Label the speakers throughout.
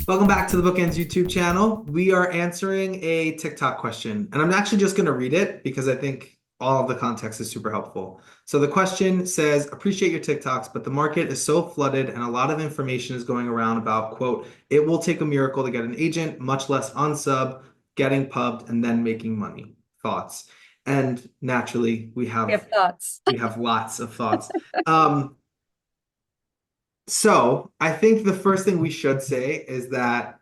Speaker 1: Welcome back to the BookEnds YouTube channel. We are answering a TikTok question, and I'm actually just going to read it because I think all of the context is super helpful. So the question says, appreciate your TikToks, but the market is so flooded and a lot of information is going around about, quote, it will take a miracle to get an agent, much less unsub, getting pubbed, and then making money. Thoughts? And naturally, we
Speaker 2: We
Speaker 1: have
Speaker 2: have thoughts.
Speaker 1: we have lots of thoughts. Um, so I think the first thing we should say is that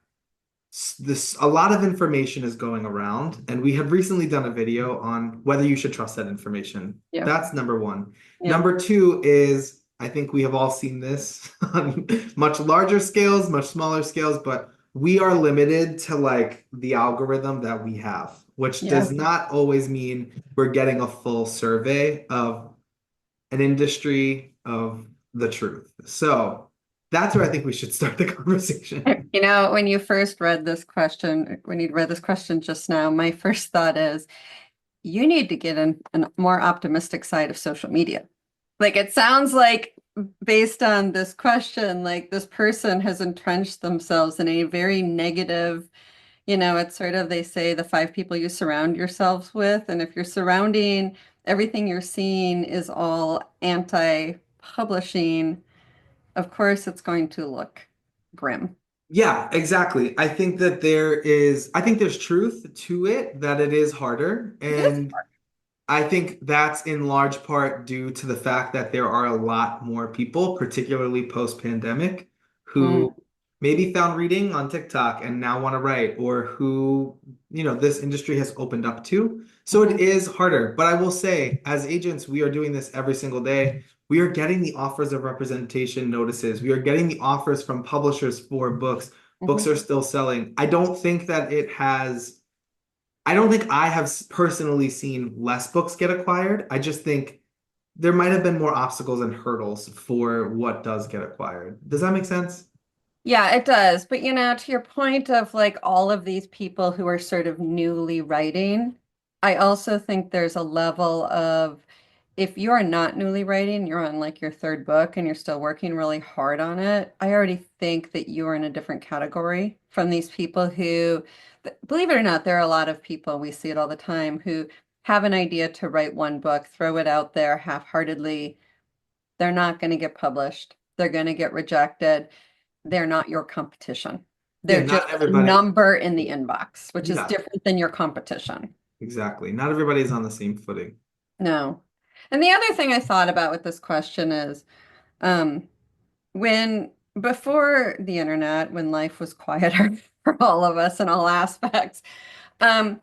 Speaker 1: this a lot of information is going around, and we have recently done a video on whether you should trust that information.
Speaker 2: Yeah.
Speaker 1: That's number one.
Speaker 2: Yeah.
Speaker 1: Number two is I think we have all seen this on much larger scales, much smaller scales, but we are limited to like the algorithm that we have, which
Speaker 2: Yeah.
Speaker 1: does not always mean we're getting a full survey of an industry of the truth. So that's where I think we should start the conversation.
Speaker 2: When you first read this question, when you read this question just now, my first thought is you need to get in a more optimistic side of social media. Like it sounds like based on this question, like this person has entrenched themselves in a very negative, it's sort of, they say the five people you surround yourselves with. And if you're surrounding everything you're seeing is all anti-publishing, of course, it's going to look grim.
Speaker 1: Yeah, exactly. I think there's truth to it that it is harder.
Speaker 2: It is
Speaker 1: And
Speaker 2: hard.
Speaker 1: I think that's in large part due to the fact that there are a lot more people, particularly post-pandemic,
Speaker 2: Mm,
Speaker 1: who maybe found reading on TikTok and now want to write, or who, this industry has opened up to. So it
Speaker 2: mhm.
Speaker 1: is harder. But I will say, as agents, we are doing this every single day. We are getting the offers of representation notices. We are getting the offers from publishers for books. Books
Speaker 2: Mhm.
Speaker 1: are still selling. I don't think I have personally seen less books get acquired. I just think there might have been more obstacles and hurdles for what does get acquired. Does that make sense?
Speaker 2: Yeah, it does. But to your point of like all of these people who are sort of newly writing, I also think there's a level of if you are not newly writing, you're on like your third book and you're still working really hard on it. I already think that you are in a different category from these people who, believe it or not, there are a lot of people, we see it all the time, who have an idea to write one book, throw it out there half-heartedly. They're not going to get published. They're going to get rejected. They're not your competition.
Speaker 1: Yeah,
Speaker 2: They're just
Speaker 1: not
Speaker 2: a
Speaker 1: everybody.
Speaker 2: number in the inbox, which is
Speaker 1: Yeah,
Speaker 2: different than your competition.
Speaker 1: exactly. Not everybody is on the same footing.
Speaker 2: No. And the other thing I thought about with this question is um, when before the internet, when life was quieter for all of us in all aspects, um,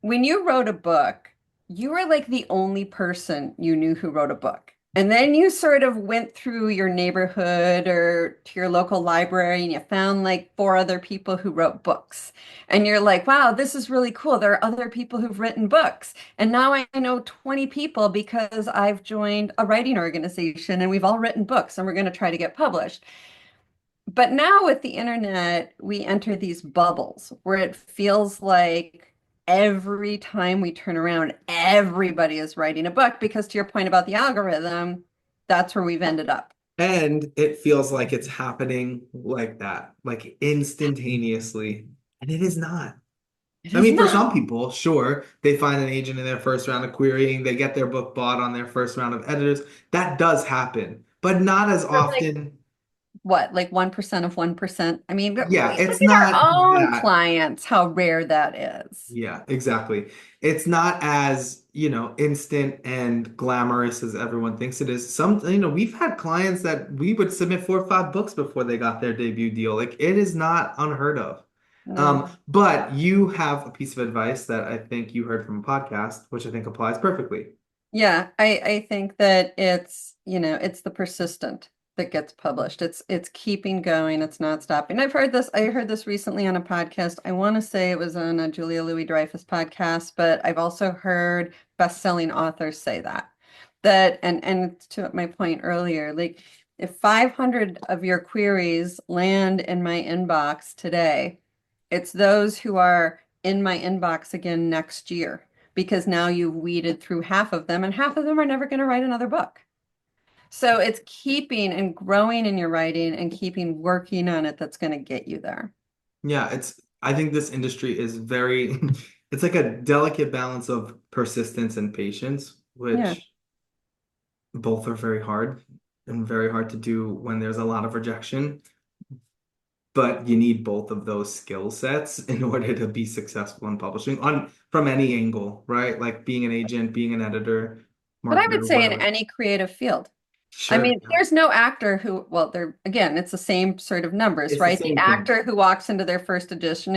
Speaker 2: when you wrote a book, you were like the only person you knew who wrote a book. And then you sort of went through your neighborhood or to your local library and you found like four other people who wrote books. And you're like, wow, this is really cool. There are other people who've written books. And now I know 20 people because I've joined a writing organization and we've all written books and we're going to try to get published. But now with the internet, we enter these bubbles where it feels like every time we turn around, everybody is writing a book because to your point about the algorithm, that's where we've ended up.
Speaker 1: And it feels like it's happening like that, like instantaneously. And it is not.
Speaker 2: It
Speaker 1: I
Speaker 2: is
Speaker 1: mean, for
Speaker 2: not.
Speaker 1: some people, sure, they find an agent in their first round of querying, they get their book bought on their first round of editors. That does happen, but not as
Speaker 2: For like
Speaker 1: often.
Speaker 2: what, like 1% of 1%? I mean, look
Speaker 1: Yeah, it's
Speaker 2: at
Speaker 1: not
Speaker 2: our own
Speaker 1: that.
Speaker 2: clients, how rare that is.
Speaker 1: Yeah, exactly. It's not as, instant and glamorous as everyone thinks it is. We've had clients that we would submit 4 or 5 books before they got their debut deal. Like it is not unheard of.
Speaker 2: No.
Speaker 1: But you have a piece of advice that I think you heard from a podcast, which I think applies perfectly.
Speaker 2: Yeah, I think that it's the persistent that gets published. It's keeping going, it's not stopping. I heard this recently on a podcast. I want to say it was on a Julia Louis-Dreyfus podcast, but I've also heard best-selling authors say that. And to my point earlier, like if 500 of your queries land in my inbox today, it's those who are in my inbox again next year because now you've weeded through half of them, and half of them are never going to write another book. So it's keeping and growing in your writing and keeping working on it that's going to get you there.
Speaker 1: Yeah, I think this industry is very, it's like a delicate balance of persistence and patience,
Speaker 2: Yeah.
Speaker 1: which both are very hard and very hard to do when there's a lot of rejection. But you need both of those skill sets in order to be successful in publishing on from any angle, right? Like being an agent, being an editor,
Speaker 2: But I would
Speaker 1: marketer,
Speaker 2: say in
Speaker 1: whatever.
Speaker 2: any creative field. I
Speaker 1: Sure.
Speaker 2: mean, there's no actor who, well, they're again, it's the same sort of numbers,
Speaker 1: It's the
Speaker 2: right? The
Speaker 1: same thing.
Speaker 2: actor who walks into their first audition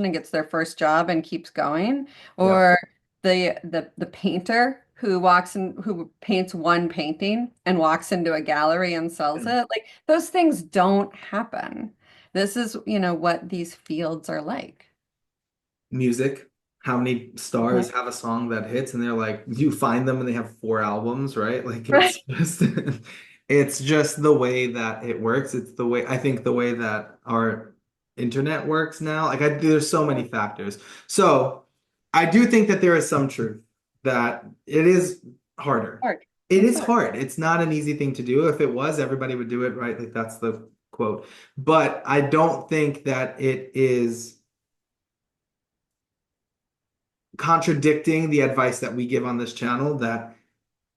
Speaker 2: and gets their first job and keeps going,
Speaker 1: Yeah.
Speaker 2: or the painter who walks in who paints one painting and walks into a gallery and sells it. Like those things don't happen. This is, what these fields are like.
Speaker 1: Music. How many
Speaker 2: Yeah.
Speaker 1: stars have a song that hits and they're like, you find them and they have 4 albums, right? Like
Speaker 2: Right.
Speaker 1: it's just it's just the way that it works. It's the way I think the way that our internet works now. There's so many factors. So I do think that there is some truth that it is harder.
Speaker 2: Hard.
Speaker 1: It
Speaker 2: It's
Speaker 1: is
Speaker 2: hard.
Speaker 1: hard. It's not an easy thing to do. If it was, everybody would do it, right? Like that's the quote. But I don't think that it is contradicting the advice that we give on this channel that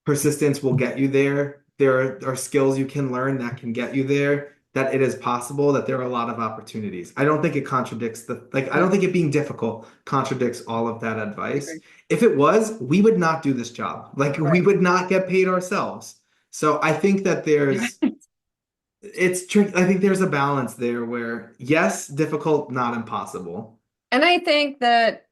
Speaker 1: persistence will get you there. There are skills you can learn that can get you there, that it is possible, that there are a lot of opportunities. I don't think it contradicts I
Speaker 2: No,
Speaker 1: don't think it being difficult contradicts all of that
Speaker 2: I
Speaker 1: advice.
Speaker 2: agree.
Speaker 1: If it was, we would not do this job. Like we
Speaker 2: Right.
Speaker 1: would not get paid ourselves. So I think that it's tricky. I think there's a balance there where yes, difficult, not impossible.
Speaker 2: And I think that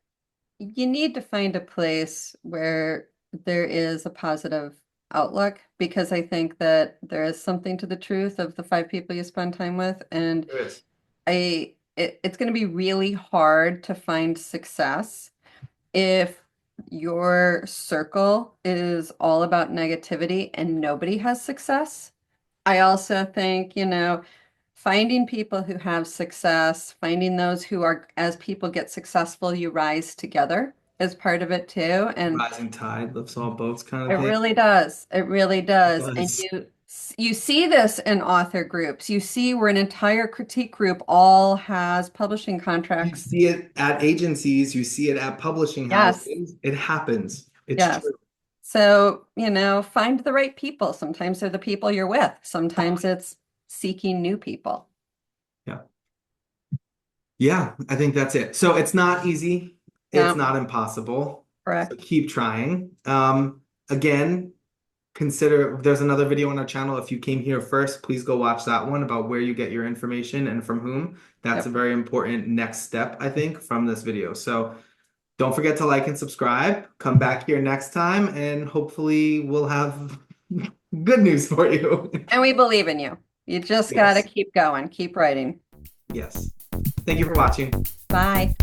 Speaker 2: you need to find a place where there is a positive outlook because I think that there is something to the truth of the five people you spend time with. And
Speaker 1: There is.
Speaker 2: it's going to be really hard to find success if your circle is all about negativity and nobody has success. I also think, finding people who have success, finding those who are, as people get successful, you rise together is part of it too. And
Speaker 1: Rising tide lifts all boats kind
Speaker 2: it
Speaker 1: of thing.
Speaker 2: really does. It really
Speaker 1: It
Speaker 2: does. And
Speaker 1: does.
Speaker 2: you see this in author groups. You see where an entire critique group all has publishing
Speaker 1: You
Speaker 2: contracts.
Speaker 1: see it at agencies, you see it at publishing
Speaker 2: Yes.
Speaker 1: houses. It happens. It's
Speaker 2: Yes.
Speaker 1: true.
Speaker 2: So, find the right people. Sometimes they're the people you're with. Sometimes it's seeking new people.
Speaker 1: Yeah. Yeah, I think that's it. So it's not easy. It's
Speaker 2: No,
Speaker 1: not impossible. So
Speaker 2: correct.
Speaker 1: keep trying. Again, consider there's another video on our channel. If you came here first, please go watch that one about where you get your information and from whom. That's a
Speaker 2: Yep.
Speaker 1: very important next step, I think, from this video. So don't forget to like and subscribe. Come back here next time, and hopefully we'll have good news for you.
Speaker 2: And we believe in you. You just got to
Speaker 1: Yes.
Speaker 2: keep going, keep writing.
Speaker 1: Yes. Thank you for watching.
Speaker 2: Bye.